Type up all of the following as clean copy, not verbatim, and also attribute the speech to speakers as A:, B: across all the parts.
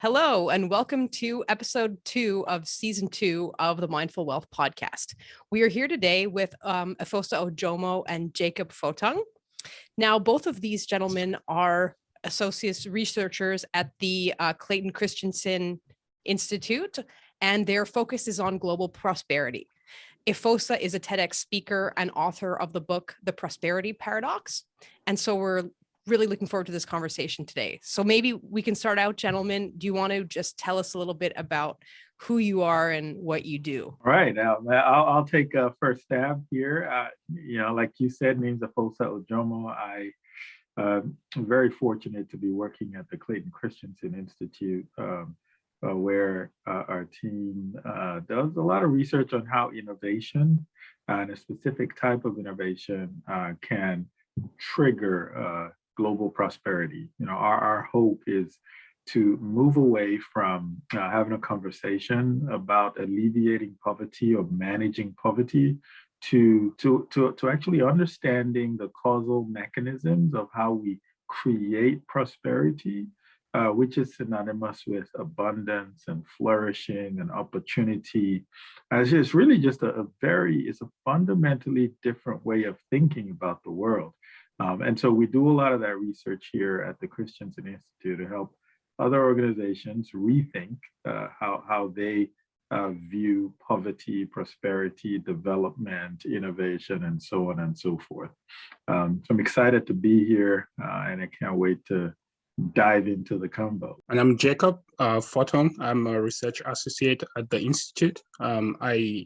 A: Hello, and welcome to episode 2 of season 2 of the Mindful Wealth podcast. We are here today with Efosa Ojomo and Jacob Fohtung. Now, both of these gentlemen are associate researchers at the Clayton Christensen Institute, and their focus is on global prosperity. Efosa is a TEDx speaker and author of the book, The Prosperity Paradox. And so we're really looking forward to this conversation today. So maybe we can start out, gentlemen. Do you want to just tell us a little bit about who you are and what you do?
B: All right. I'll take a first stab here. Like you said, name's Efosa Ojomo. I'm very fortunate to be working at the Clayton Christensen Institute, where our team does a lot of research on how innovation and a specific type of innovation can trigger global prosperity. Our hope is to move away from having a conversation about alleviating poverty or managing poverty to actually understanding the causal mechanisms of how we create prosperity, which is synonymous with abundance and flourishing and opportunity. It's really just it's a fundamentally different way of thinking about the world. And so we do a lot of that research here at the Christensen Institute to help other organizations rethink how they view poverty, prosperity, development, innovation, and so on and so forth. So I'm excited to be here, and I can't wait to dive into the combo.
C: And I'm Jacob Fohtung. I'm a research associate at the Institute. I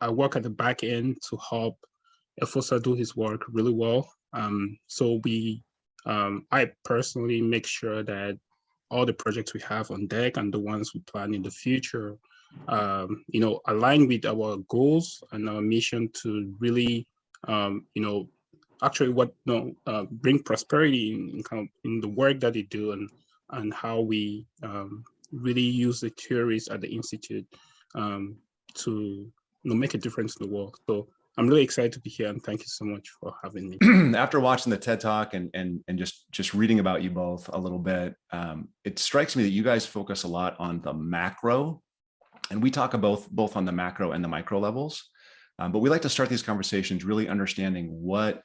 C: work at the back end to help Efosa do his work really well. I personally make sure that all the projects we have on deck and the ones we plan in the future, align with our goals and our mission to really, bring prosperity in the work that they do and how we really use the theories at the Institute to make a difference in the world. So I'm really excited to be here, and thank you so much for having me.
D: After watching the TED Talk and just reading about you both a little bit, it strikes me that you guys focus a lot on the macro, and we talk both on the macro and the micro levels. But we like to start these conversations really understanding what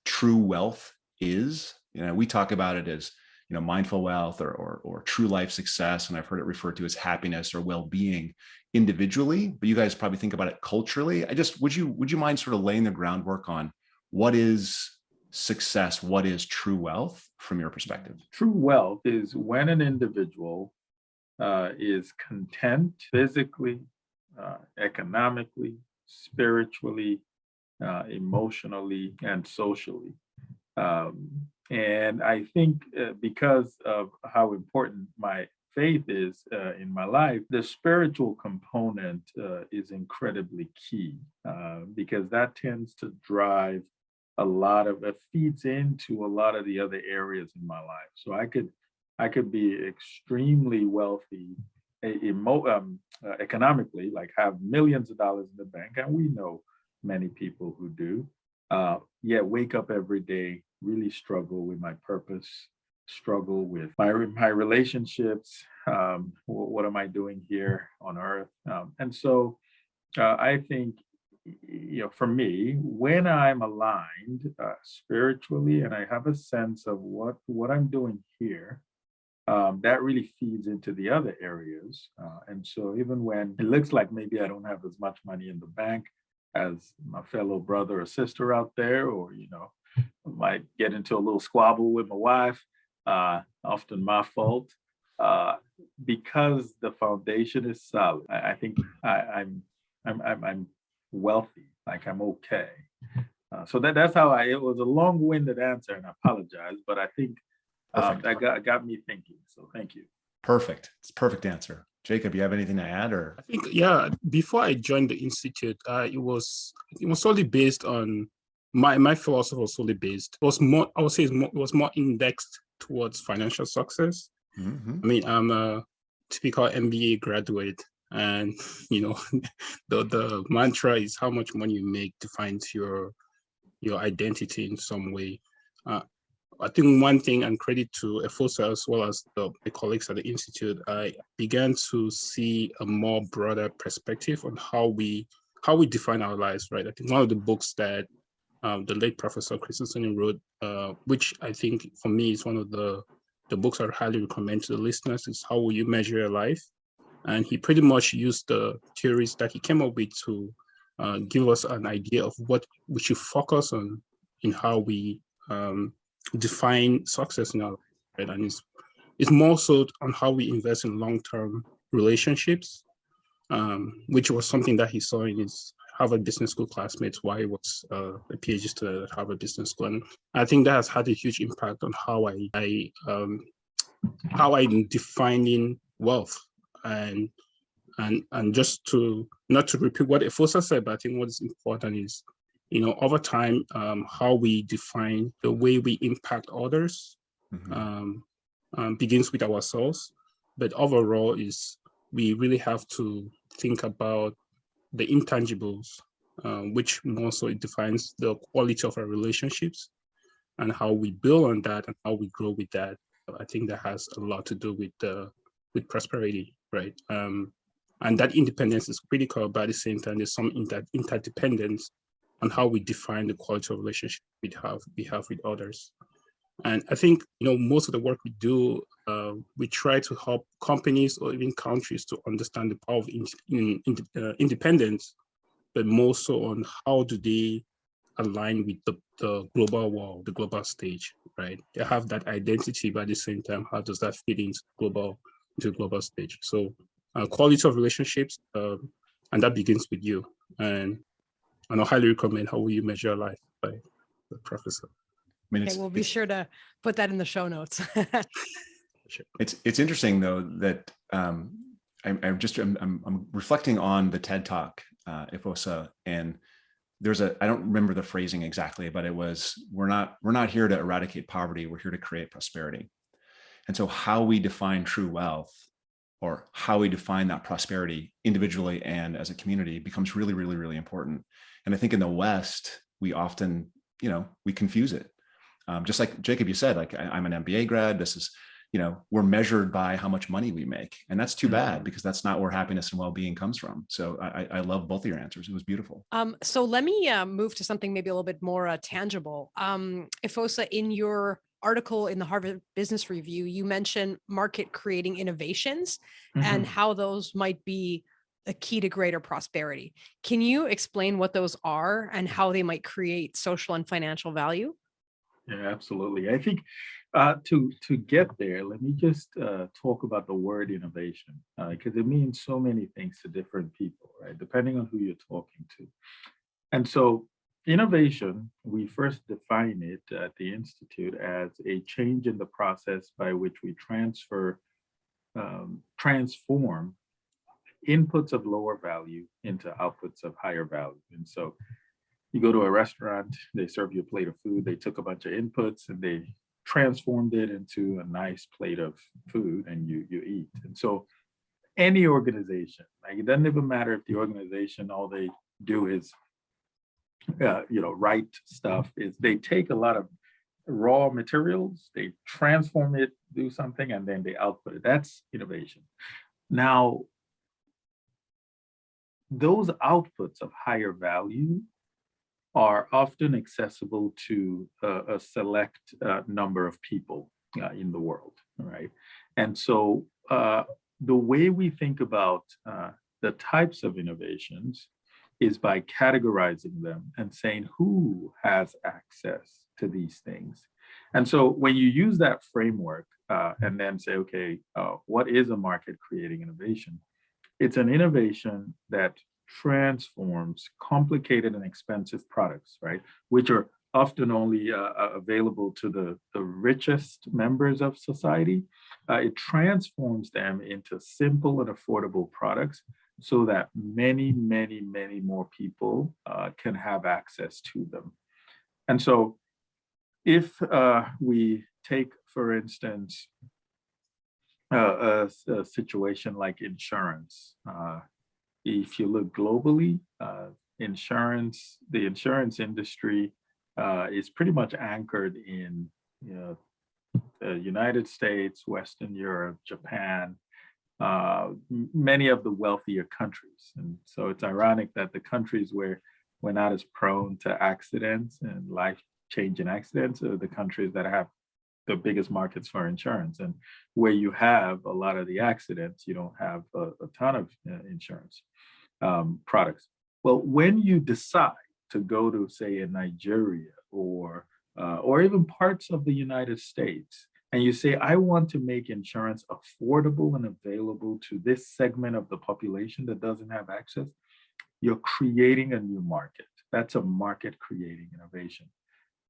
D: true wealth is. We talk about it as mindful wealth or true life success, and I've heard it referred to as happiness or well-being individually, but you guys probably think about it culturally. Would you mind sort of laying the groundwork on what is success, what is true wealth from your perspective?
B: True wealth is when an individual is content physically, economically, spiritually, emotionally, and socially. And I think because of how important my faith is in my life, the spiritual component is incredibly key because that tends to drive feeds into a lot of the other areas in my life. So I could be extremely wealthy economically, like have millions of dollars in the bank, and we know many people who do, yet wake up every day, really struggle with my purpose, struggle with my relationships. What am I doing here on earth? And so I think, for me, when I'm aligned spiritually and I have a sense of what I'm doing here, that really feeds into the other areas. And so even when it looks like maybe I don't have as much money in the bank as my fellow brother or sister out there, or, I might get into a little squabble with my wife, often my fault, because the foundation is solid. I think I'm wealthy, like I'm okay. So that's how it was a long-winded answer, and I apologize, but I think that got me thinking. So thank you.
D: Perfect. It's a perfect answer. Jacob, you have anything to add? Or
C: I think, yeah, before I joined the Institute, it was solely based on my philosophy was solely based. It was more, I would say, it was more indexed towards financial success. Mm-hmm. I mean, I'm a typical MBA graduate, and the mantra is how much money you make defines your identity in some way. I think one thing, and credit to Efosa as well as the colleagues at the Institute, I began to see a more broader perspective on how we define our lives, right? I think one of the books that the late Professor Christensen wrote, which I think for me is one of the books I highly recommend to the listeners, is How Will You Measure Your Life? And he pretty much used the theories that he came up with to give us an idea of what we should focus on in how we define success in our life, right? And it's more so on how we invest in long-term relationships, which was something that he saw in his Harvard Business School classmates while he was a PhD student at Harvard Business School. And I think that has had a huge impact on how I'm defining wealth. And just to not to repeat what Efosa said, but I think what is important is, over time, how we define the way we impact others begins with ourselves. But overall is we really have to think about the intangibles, which more so it defines the quality of our relationships and how we build on that and how we grow with that. I think that has a lot to do with prosperity, right? And that independence is critical, but at the same time, there's some interdependence on how we define the quality of relationship we have with others. And I think, most of the work we do, we try to help companies or even countries to understand the power of independence, but more so on how do they align with the global world, the global stage, right? They have that identity, but at the same time, how does that fit into the global stage? So quality of relationships, and that begins with you. And I highly recommend How Will You Measure Your Life by the professor.
A: I mean, we'll be sure to put that in the show notes.
D: It's interesting though that I'm reflecting on the TED Talk, Efosa, and I don't remember the phrasing exactly, but it was, we're not here to eradicate poverty, we're here to create prosperity. And so how we define true wealth, or how we define that prosperity individually and as a community, becomes really, really, really important. And I think in the West, we often, we confuse it. Just like Jacob, you said, like I'm an MBA grad, this is, we're measured by how much money we make. And that's too bad, because that's not where happiness and well-being comes from. So I love both of your answers. It was beautiful.
A: So let me move to something maybe a little bit more tangible. Efosa, in your article in the Harvard Business Review, you mentioned market creating innovations and how those might be a key to greater prosperity. Can you explain what those are and how they might create social and financial value?
B: Yeah, absolutely. I think to get there, let me just talk about the word innovation, because it means so many things to different people, right? Depending on who you're talking to. And so innovation, we first define it at the Institute as a change in the process by which we transform inputs of lower value into outputs of higher value. And so you go to a restaurant, they serve you a plate of food, they took a bunch of inputs and they transformed it into a nice plate of food, and you eat. And so any organization, like, it doesn't even matter if the organization, all they do is write stuff, is they take a lot of raw materials, they transform it, do something, and then they output it. That's innovation. Now, those outputs of higher value are often accessible to a select number of people in the world, right? And so the way we think about the types of innovations is by categorizing them and saying who has access to these things. And so when you use that framework and then say, okay, what is a market creating innovation? It's an innovation that transforms complicated and expensive products, right, which are often only available to the richest members of society. It transforms them into simple and affordable products so that many, many, many more people can have access to them. And so if we take, for instance, a situation like insurance, if you look globally, the insurance industry is pretty much anchored in the United States, Western Europe, Japan, many of the wealthier countries. And so it's ironic that the countries where we're not as prone to accidents and life-changing accidents are the countries that have the biggest markets for insurance. And where you have a lot of the accidents, you don't have a ton of insurance products. Well, when you decide to go to, say, in Nigeria or even parts of the United States, and you say, I want to make insurance affordable and available to this segment of the population that doesn't have access, you're creating a new market. That's a market creating innovation.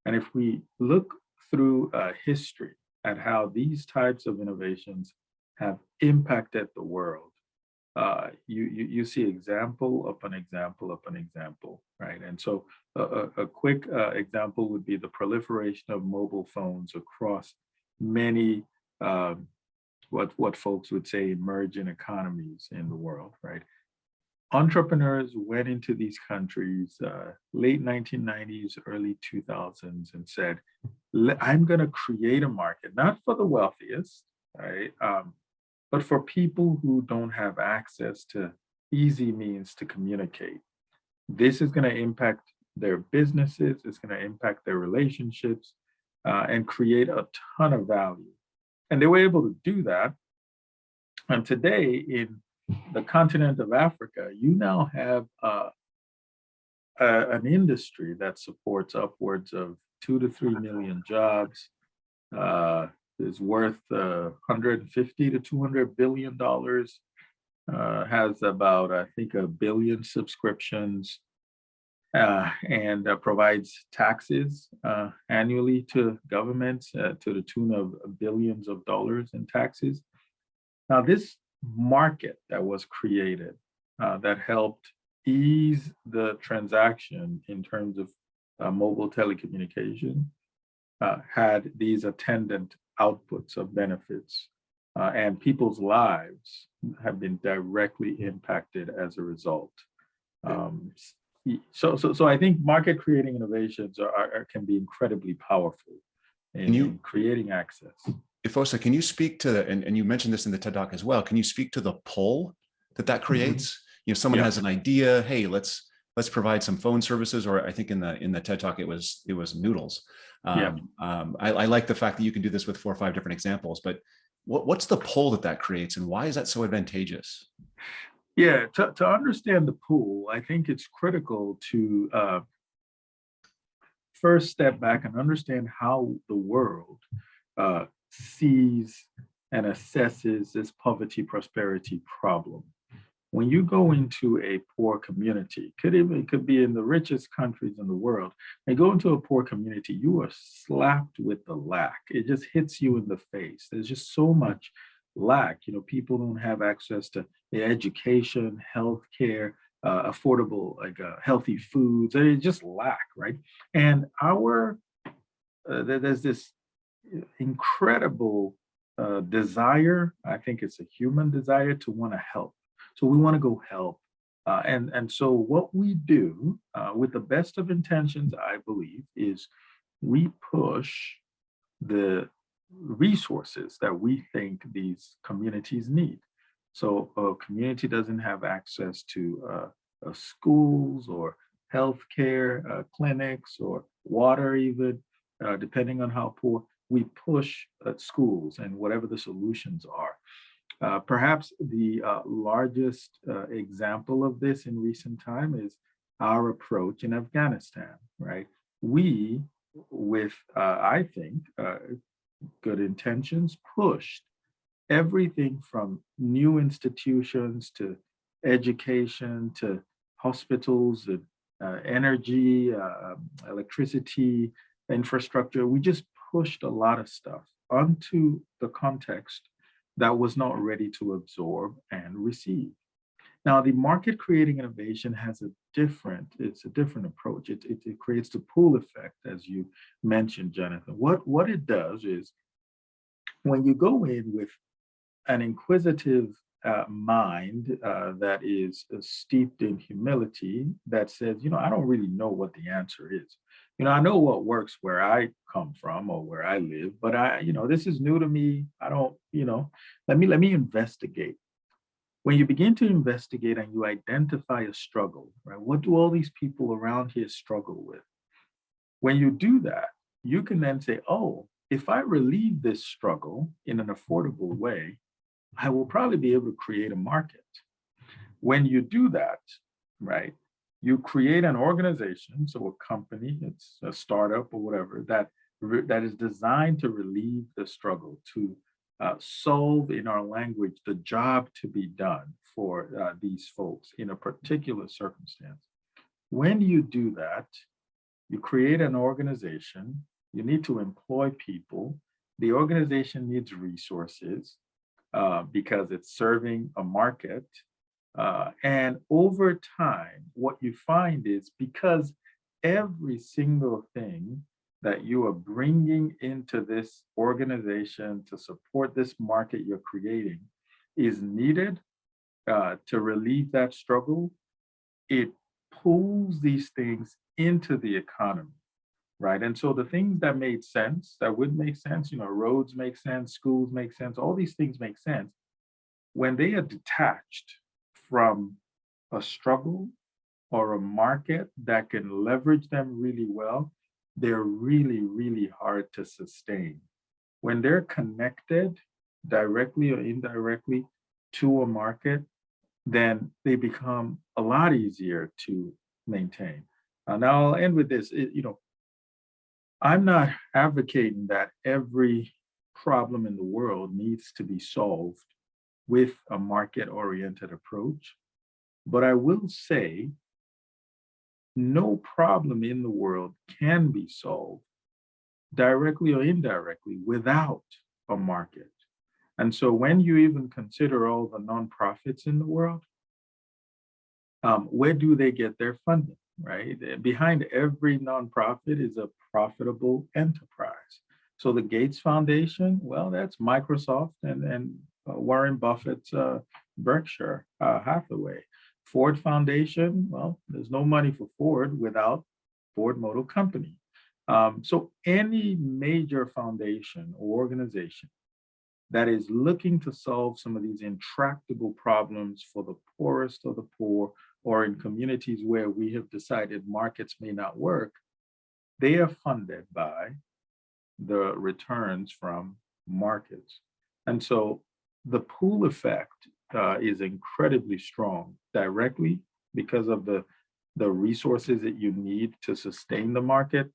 B: And if we look through history at how these types of innovations have impacted the world, you see example upon example upon example, right? And so a quick example would be the proliferation of mobile phones across many, what folks would say, emerging economies in the world, right? Entrepreneurs went into these countries, late 1990s, early 2000s, and said, I'm going to create a market, not for the wealthiest, right? But for people who don't have access to easy means to communicate. This is going to impact their businesses, it's going to impact their relationships, and create a ton of value. And they were able to do that. And today, in the continent of Africa, you now have an industry that supports upwards of 2 to 3 million jobs, is worth 150 to 200 billion dollars, has about, I think, 1 billion subscriptions, and provides taxes annually to governments to the tune of billions of dollars in taxes. Now, this market that was created that helped ease the transaction in terms of mobile telecommunication had these attendant outputs of benefits, and people's lives have been directly impacted as a result. So I think market creating innovations can be incredibly powerful in creating access.
D: Efosa, can you speak to, and you mentioned this in the TED Talk as well, can you speak to the pull that creates? Someone has an idea, hey, let's provide some phone services, or I think in the TED Talk it was noodles. I like the fact that you can do this with 4 or 5 different examples, but what's the pull that creates, and why is that so advantageous?
B: Yeah, to understand the pull, I think it's critical to first step back and understand how the world sees and assesses this poverty prosperity problem. When you go into a poor community, it could be in the richest countries in the world, and go into a poor community, you are slapped with the lack. It just hits you in the face. There's just so much lack. People don't have access to education, healthcare, affordable, healthy foods. They just lack, right? And there's this incredible desire. I think it's a human desire to want to help. So we want to go help. And so what we do with the best of intentions, I believe, is we push the resources that we think these communities need. So a community doesn't have access to schools or healthcare, clinics, or water even, depending on how poor. We push schools and whatever the solutions are. Perhaps the largest example of this in recent time is our approach in Afghanistan, right? We, with, I think, good intentions, pushed everything from new institutions to education to hospitals, energy, electricity, infrastructure. We just pushed a lot of stuff onto the context that was not ready to absorb and receive. Now, the market creating innovation has a different approach. It creates the pull effect, as you mentioned, Jonathan. What it does is, when you go in with an inquisitive mind that is steeped in humility that says, I don't really know what the answer is. I know what works where I come from or where I live, but this is new to me. I don't, let me investigate. When you begin to investigate and you identify a struggle, right? What do all these people around here struggle with? When you do that, you can then say, oh, if I relieve this struggle in an affordable way, I will probably be able to create a market. When you do that, right, you create an organization, so a company, it's a startup or whatever, that is designed to relieve the struggle, to solve, in our language, the job to be done for these folks in a particular circumstance. When you do that, you create an organization, you need to employ people, the organization needs resources because it's serving a market. And over time, what you find is because every single thing that you are bringing into this organization to support this market you're creating is needed to relieve that struggle, it pulls these things into the economy, right? And so the things that made sense, that would make sense, roads make sense, schools make sense, all these things make sense. When they are detached from a struggle or a market that can leverage them really well, they're really, really hard to sustain. When they're connected directly or indirectly to a market, then they become a lot easier to maintain. Now I'll end with this. I'm not advocating that every problem in the world needs to be solved with a market-oriented approach, but I will say no problem in the world can be solved directly or indirectly without a market. And so when you even consider all the nonprofits in the world, where do they get their funding, right? Behind every nonprofit is a profitable enterprise. So the Gates Foundation, well, that's Microsoft and Warren Buffett's Berkshire Hathaway. Ford Foundation, well, there's no money for Ford without Ford Motor Company. So any major foundation or organization that is looking to solve some of these intractable problems for the poorest of the poor, or in communities where we have decided markets may not work, they are funded by the returns from markets. And so the pool effect is incredibly strong directly because of the resources that you need to sustain the market,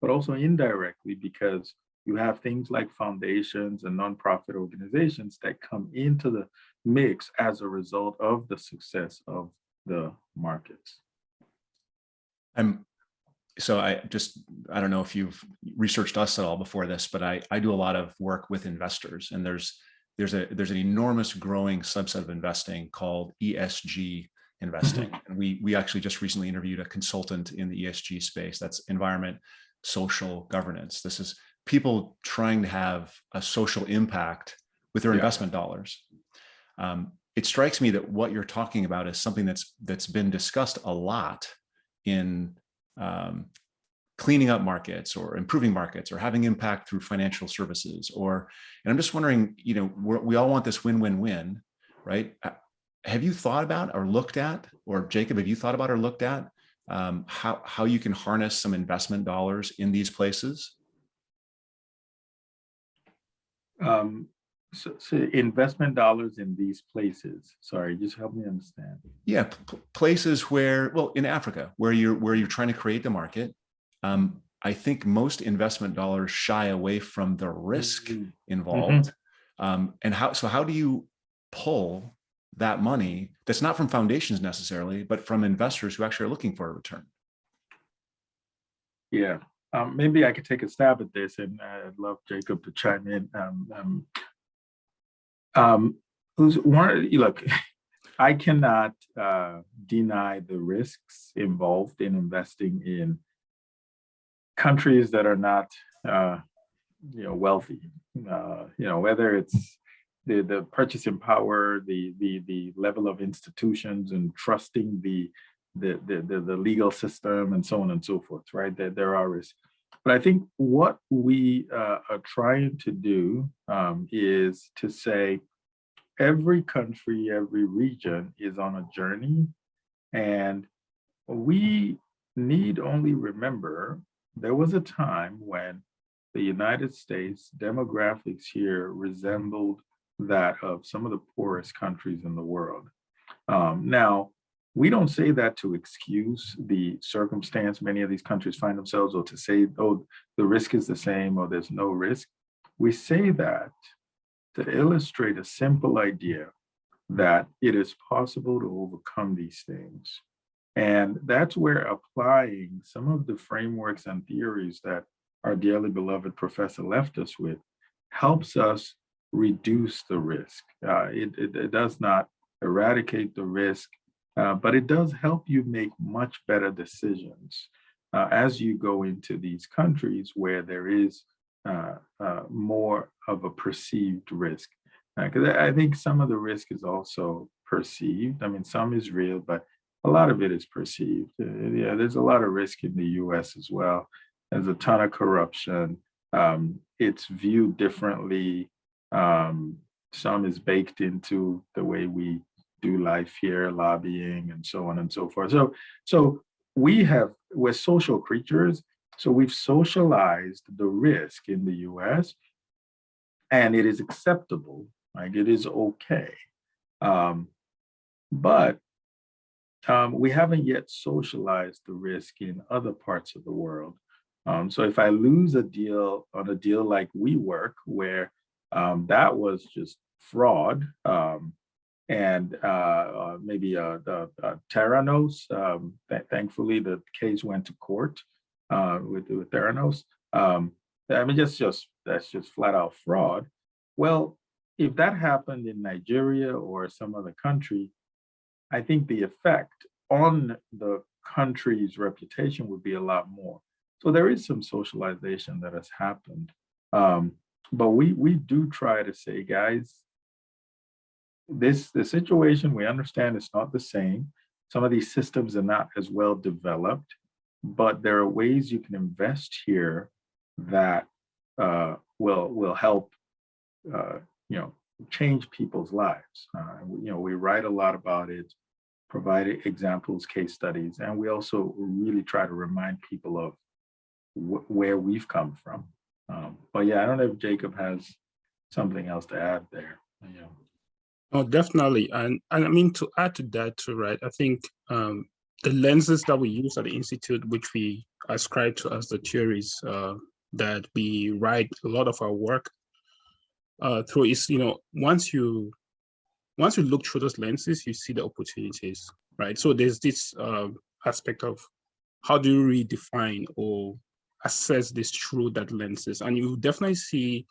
B: but also indirectly because you have things like foundations and nonprofit organizations that come into the mix as a result of the success of the markets.
D: So I don't know if you've researched us at all before this, but I do a lot of work with investors, and there's an enormous growing subset of investing called ESG investing. And we actually just recently interviewed a consultant in the ESG space. That's environment, social governance. This is people trying to have a social impact with their investment dollars. It strikes me that what you're talking about is something that's been discussed a lot in cleaning up markets or improving markets or having impact through financial services. And I'm just wondering, we all want this win-win-win, right? Have you thought about or looked at, or Jacob, have you thought about or looked at how you can harness some investment dollars in these places?
B: So investment dollars in these places. Sorry, just help me understand.
D: Yeah, places where, well, in Africa, where you're trying to create the market. I think most investment dollars shy away from the risk involved. And how do you pull that money that's not from foundations necessarily, but from investors who actually are looking for a return?
B: Yeah, maybe I could take a stab at this, and I'd love Jacob to chime in. Look, I cannot deny the risks involved in investing in countries that are not, wealthy. Whether it's the purchasing power, the level of institutions, and trusting the legal system, and so on and so forth, right? There are risks. But I think what we are trying to do is to say every country, every region is on a journey, and we need only remember there was a time when the United States demographics here resembled that of some of the poorest countries in the world. Now, we don't say that to excuse the circumstance many of these countries find themselves, or to say, oh, the risk is the same or there's no risk. We say that to illustrate a simple idea that it is possible to overcome these things. And that's where applying some of the frameworks and theories that our dearly beloved professor left us with helps us reduce the risk. It does not eradicate the risk, but it does help you make much better decisions as you go into these countries where there is more of a perceived risk. Because I think some of the risk is also perceived. I mean, some is real, but a lot of it is perceived. Yeah, there's a lot of risk in the US as well. There's a ton of corruption. It's viewed differently. Some is baked into the way we do life here, lobbying and so on and so forth. So we're social creatures. So we've socialized the risk in the US, and it is acceptable, like it is okay. But we haven't yet socialized the risk in other parts of the world. So if I lose a deal on a deal like WeWork, where that was just fraud, and maybe Theranos, thankfully the case went to court with Theranos. I mean, that's just flat out fraud. Well, if that happened in Nigeria or some other country, I think the effect on the country's reputation would be a lot more. So there is some socialization that has happened. But we do try to say, guys, the situation, we understand it's not the same. Some of these systems are not as well developed, but there are ways you can invest here that will help change people's lives. We write a lot about it, provide examples, case studies, and we also really try to remind people of where we've come from. But yeah, I don't know if Jacob has something else to add there.
C: Oh, definitely. And I mean, to add to that too, right? I think the lenses that we use at the Institute, which we ascribe to as the theories that we write a lot of our work through, is, once you look through those lenses, you see the opportunities, right? So there's this aspect of how do you redefine or assess this through that lenses, and you definitely see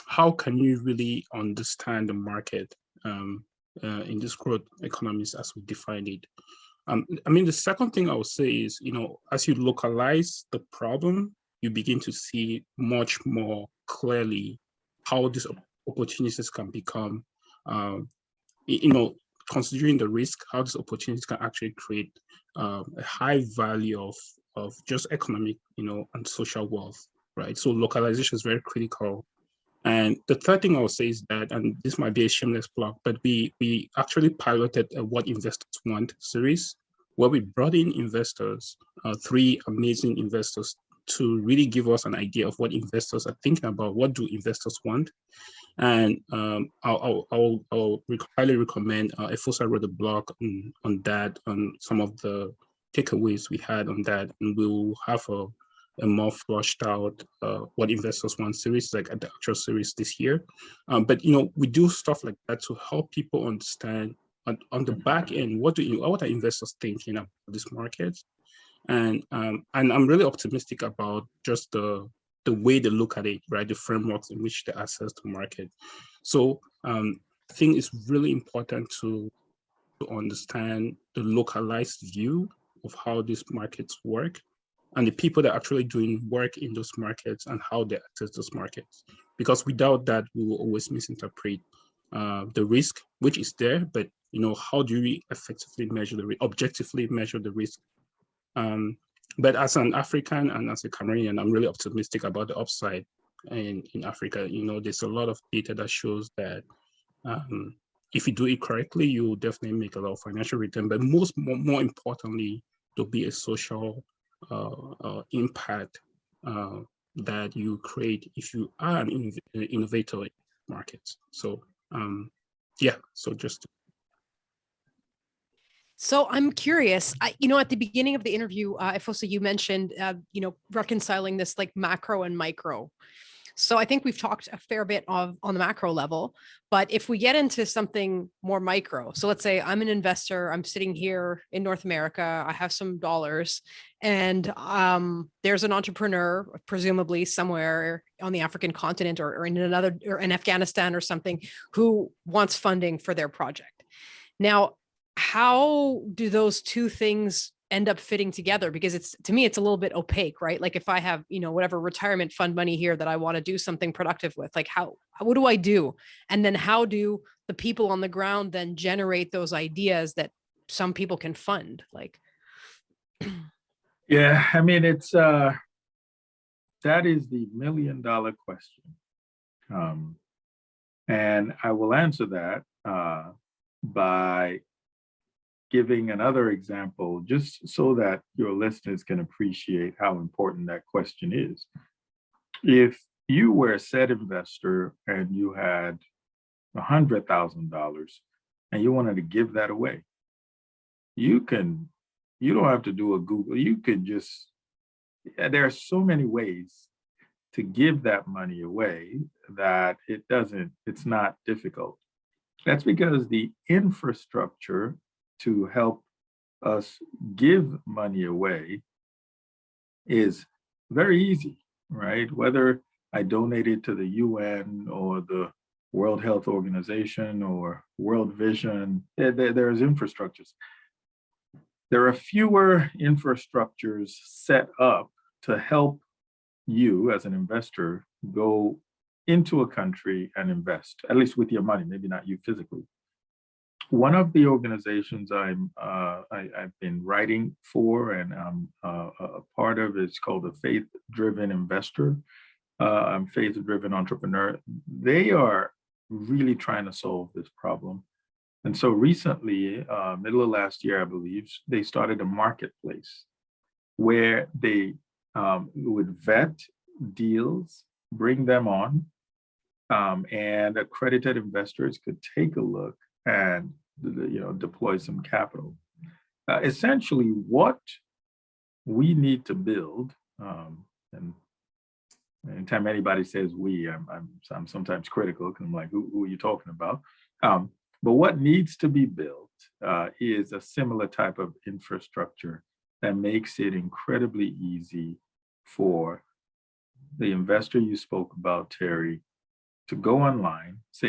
C: how can you really understand the market in this growth economies as we define it. I mean, the second thing I would say is, as you localize the problem, you begin to see much more clearly how these opportunities can become, considering the risk, how these opportunities can actually create a high value of just economic, and social wealth, right? So localization is very critical. And the third thing I would say is that, and this might be a shameless plug, but we actually piloted a What Investors Want series, where we brought in investors, 3 amazing investors, to really give us an idea of what investors are thinking about. What do investors want? And I'll highly recommend Efosa wrote a blog on that, on some of the takeaways we had on that, and we'll have a more flushed out What Investors Want series, like at the actual series this year. But we do stuff like that to help people understand on the back end, what are investors thinking about this market? And I'm really optimistic about just the way they look at it, right? The frameworks in which they assess the market. So I think it's really important to understand the localized view of how these markets work, and the people that are actually doing work in those markets and how they access those markets. Because without that, we will always misinterpret the risk, which is there, but how do we effectively measure objectively measure the risk? But as an African and as a Cameroonian, I'm really optimistic about the upside in Africa. There's a lot of data that shows that if you do it correctly, you will definitely make a lot of financial return. But more importantly, there'll be a social impact that you create if you are an innovator in markets. So
A: So I'm curious, at the beginning of the interview, Efosa, you mentioned, reconciling this like macro and micro. So I think we've talked a fair bit on the macro level, but if we get into something more micro, so let's say I'm an investor, I'm sitting here in North America, I have some dollars, and there's an entrepreneur, presumably somewhere on the African continent or in Afghanistan or something, who wants funding for their project. Now, how do those two things end up fitting together? Because to me, it's a little bit opaque, right? Like if I have, whatever retirement fund money here that I want to do something productive with, like what do I do? And then how do the people on the ground then generate those ideas that some people can fund? Like,
B: yeah, I mean, it's, that is the $1 million question. And I will answer that by giving another example, just so that your listeners can appreciate how important that question is. If you were a set investor and you had $100,000 and you wanted to give that away, you don't have to do a Google. You could just, there are so many ways to give that money away that it's not difficult. That's because the infrastructure to help us give money away is very easy, right? Whether I donate it to the UN or the World Health Organization or World Vision, there's infrastructures. There are fewer infrastructures set up to help you as an investor go into a country and invest, at least with your money, maybe not you physically. One of the organizations I've been writing for and I'm a part of is called the Faith-Driven Investor, Faith-Driven Entrepreneur. They are really trying to solve this problem. And so recently, middle of last year, I believe, they started a marketplace where they would vet deals, bring them on, and accredited investors could take a look and deploy some capital. Essentially, what we need to build, and anytime anybody says we, I'm sometimes critical because I'm like, who are you talking about? But what needs to be built is a similar type of infrastructure that makes it incredibly easy for the investor you spoke about, Terry, to go online, say,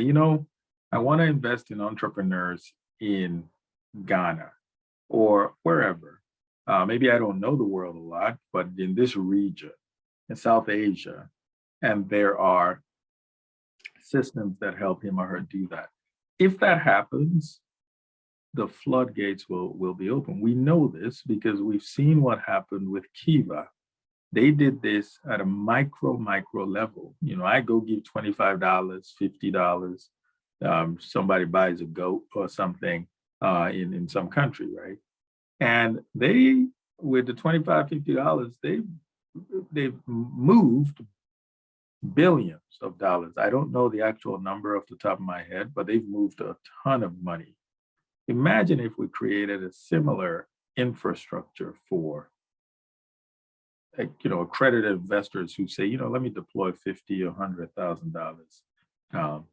B: I want to invest in entrepreneurs in Ghana or wherever. Maybe I don't know the world a lot, but in this region, in South Asia, and there are systems that help him or her do that. If that happens, the floodgates will be open. We know this because we've seen what happened with Kiva. They did this at a micro level. I go give $25, $50. Somebody buys a goat or something in some country, right? And they, with the $25, $50, they've moved billions of dollars. I don't know the actual number off the top of my head, but they've moved a ton of money. Imagine if we created a similar infrastructure for accredited investors who say, let me deploy $50,000 or $100,000.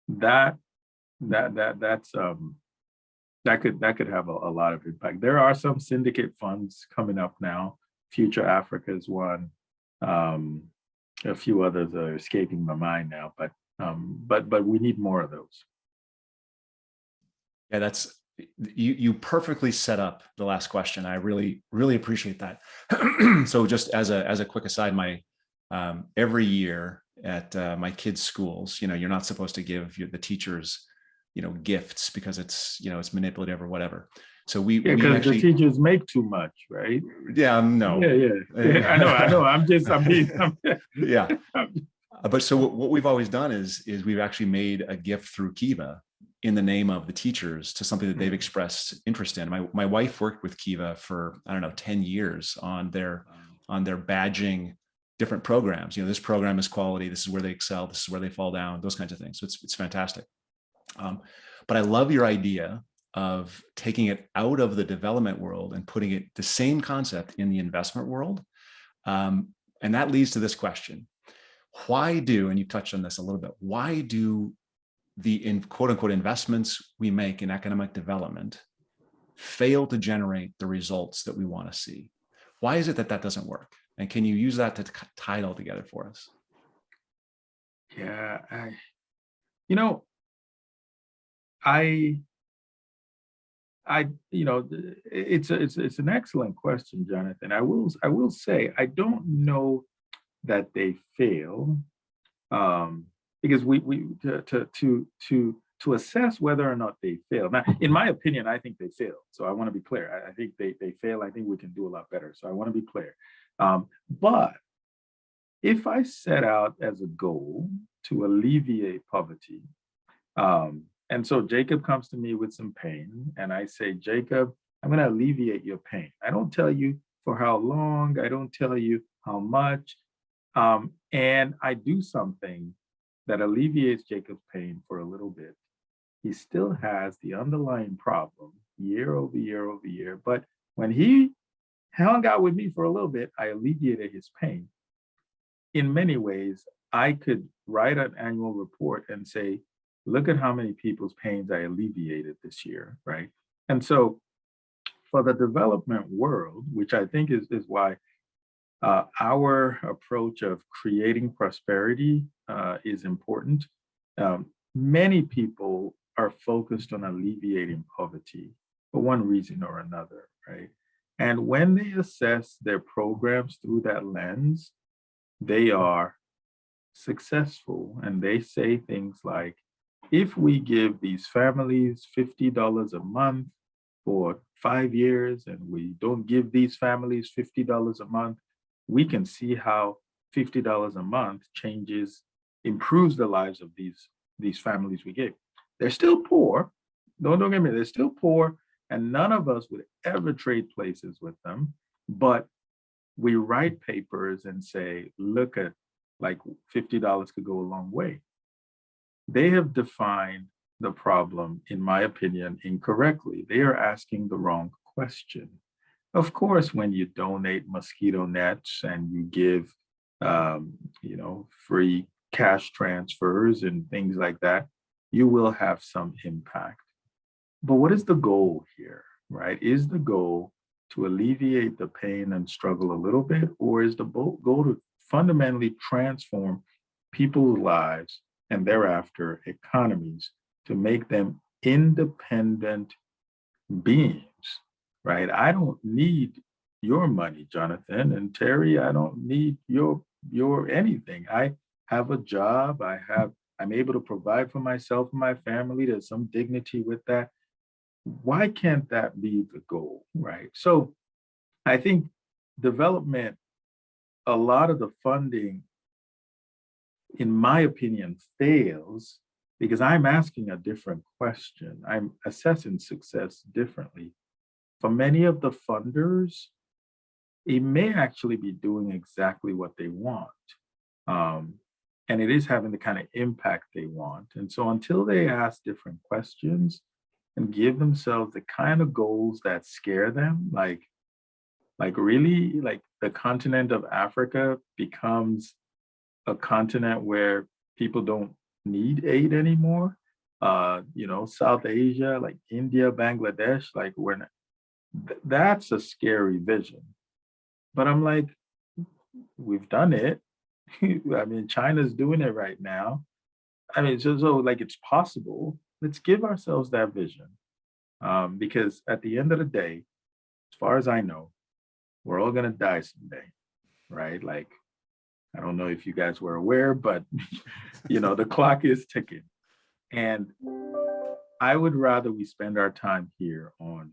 B: That could have a lot of impact. There are some syndicate funds coming up now. Future Africa is one. A few others are escaping my mind now, but we need more of those.
D: Yeah, that's you perfectly set up the last question. I really, really appreciate that. So just as a quick aside, my every year at my kids' schools, you're not supposed to give the teachers, gifts because it's manipulative or whatever. So we
B: because
D: actually,
B: the teachers make too much, right?
D: yeah, no,
B: yeah. I know. I'm
D: yeah. But so what we've always done is we've actually made a gift through Kiva in the name of the teachers to something that they've expressed interest in. My wife worked with Kiva for, 10 years on their badging different programs. This program is quality. This is where they excel. This is where they fall down, those kinds of things. So it's fantastic. But I love your idea of taking it out of the development world and putting it, the same concept, in the investment world. And that leads to this question. Why do, and you touched on this a little bit, why do the quote unquote investments we make in economic development fail to generate the results that we want to see? Why is it that doesn't work? And can you use that to tie it all together for us?
B: Yeah, it's an excellent question, Jonathan. I will say I don't know that they fail, because to assess whether or not they fail. Now, in my opinion, I think they fail. So I want to be clear. I think they fail. I think we can do a lot better. So I want to be clear. But if I set out as a goal to alleviate poverty, and so Jacob comes to me with some pain, and I say, Jacob, I'm going to alleviate your pain. I don't tell you for how long. I don't tell you how much. And I do something that alleviates Jacob's pain for a little bit. He still has the underlying problem year over year over year. But when he hung out with me for a little bit, I alleviated his pain. In many ways, I could write an annual report and say, look at how many people's pains I alleviated this year, right? And so for the development world, which I think is why our approach of creating prosperity is important. Many people are focused on alleviating poverty for one reason or another, right? And when they assess their programs through that lens, they are successful. And they say things like, if we give these families $50 a month for 5 years, and we don't give these families $50 a month, we can see how $50 a month improves the lives of these families we give. They're still poor. Don't get me, they're still poor, and none of us would ever trade places with them. But we write papers and say, look at, like, $50 could go a long way. They have defined the problem, in my opinion, incorrectly. They are asking the wrong question. Of course, when you donate mosquito nets and you give, free cash transfers and things like that, you will have some impact. But what is the goal here, right? Is the goal to alleviate the pain and struggle a little bit, or is the goal to fundamentally transform people's lives and thereafter economies to make them independent beings? Right? I don't need your money, Jonathan, and Terry, I don't need your anything. I have a job. I'm able to provide for myself and my family. There's some dignity with that. Why can't that be the goal, right? So I think development, a lot of the funding, in my opinion, fails because I'm asking a different question. I'm assessing success differently. For many of the funders, it may actually be doing exactly what they want. And it is having the kind of impact they want. And so until they ask different questions and give themselves the kind of goals that scare them, like really, like the continent of Africa becomes a continent where people don't need aid anymore. South Asia, like India, Bangladesh, like that's a scary vision. But I'm like, we've done it. I mean, China's doing it right now. I mean, so like it's possible. Let's give ourselves that vision. Because at the end of the day, as far as I know, we're all going to die someday, right? Like, I don't know if you guys were aware, but the clock is ticking. And I would rather we spend our time here on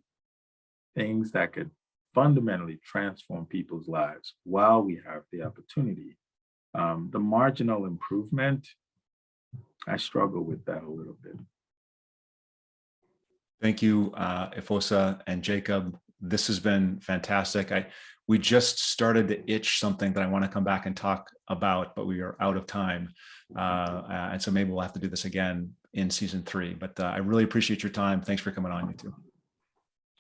B: things that could fundamentally transform people's lives while we have the opportunity. The marginal improvement, I struggle with that a little bit.
D: Thank you, Efosa and Jacob. This has been fantastic. We just started to itch something that I want to come back and talk about, but we are out of time. And so maybe we'll have to do this again in season 3. But I really appreciate your time. Thanks for coming on, you two.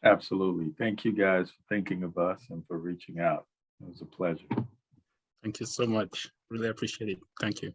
B: Absolutely. Thank you guys for thinking of us and for reaching out. It was a pleasure.
C: Thank you so much. Really appreciate it. Thank you.